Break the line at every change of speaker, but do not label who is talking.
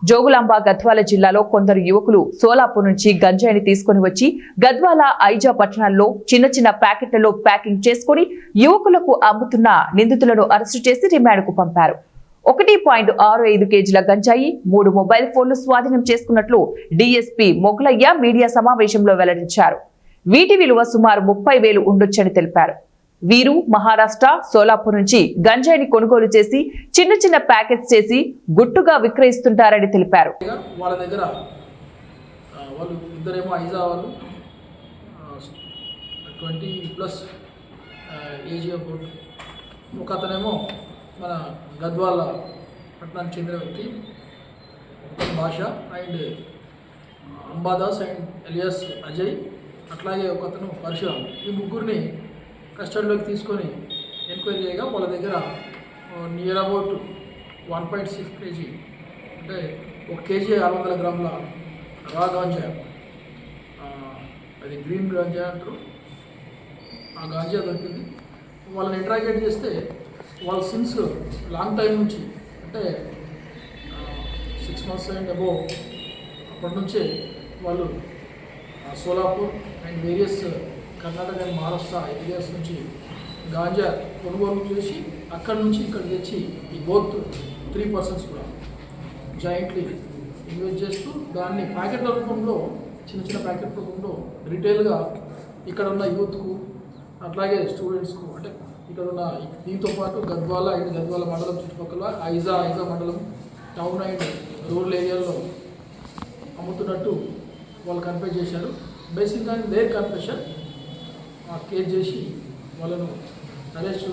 జోగులాంబ గద్వాల జిల్లాలో కొందరు యువకులు సోలాపూర్ నుంచి గంజాయిని తీసుకుని వచ్చి గద్వాల ఐజా పట్టణాల్లో చిన్న చిన్న ప్యాకెట్లలో ప్యాకింగ్ చేసుకుని యువకులకు అమ్ముతున్న నిందితులను అరెస్టు చేసి రిమాండ్కు పంపారు. 1.65 కేజీల గంజాయి, 3 మొబైల్ ఫోన్లు స్వాధీనం చేసుకున్నట్లు డీఎస్పీ మొగలయ్య మీడియా సమావేశంలో వెల్లడించారు. వీటి విలువ సుమారు 30,000 ఉండొచ్చని తెలిపారు. వీరు మహారాష్ట్ర సోలాపూర్ నుంచి గంజాయిని కొనుగోలు చేసి చిన్న చిన్న ప్యాకెట్స్ చేసి గుట్టుగా విక్రయిస్తుంటారని తెలిపారు.
వాళ్ళ దగ్గర వాళ్ళు ఇద్దరేమో ఐజా వాళ్ళు 20+ ఏజ్ అబౌట్, ఒక అతనేమో మన గద్వాల పట్టణానికి చెందిన వ్యక్తి భాష and Ambadas and alias Ajay, అట్లాగే ఒక అతను పరశురామ్. ఈ ముగ్గురిని కస్టడీలోకి తీసుకొని ఎంక్వైరీ చేయగా వాళ్ళ దగ్గర నియర్ అబౌట్ 1.6 కేజీ అంటే 1 కేజీ 600 గ్రాముల రా గాంజా, అది గ్రీన్ గాంజా అంటారు, ఆ గాంజా దొరికింది. వాళ్ళని ఇంట్రాగేట్ చేస్తే వాళ్ళు సిన్స్ లాంగ్ టైం నుంచి అంటే 6 months అండ్ అబోవ్ అప్పటి నుంచే వాళ్ళు Solapur and various Karnataka and Maharashtra areas నుంచి గాంజా కొనుగోలు చేసి అక్కడి నుంచి ఇక్కడ తెచ్చి ఈ బోత్ 3 persons కూడా జాయింట్లీ ఇన్వెస్ట్ చేస్తూ దాన్ని ప్యాకెట్ల రూపంలో చిన్న చిన్న ప్యాకెట్ రూపంలో రిటైల్గా ఇక్కడ ఉన్న యూత్కు అట్లాగే స్టూడెంట్స్కు, అంటే ఇక్కడ ఉన్న దీంతో పాటు గద్వాల అండ్ గద్వాల మండలం చుట్టుపక్కల ఐజా మండలం టౌన్ అండ్ రూరల్ ఏరియాలో అమ్ముతున్నట్టు వాళ్ళు కన్ఫెస్ చేశారు. బేసిక్గా దేర్ కన్ఫెషన్ కేస్ చేసి వాళ్ళను అరెస్ట్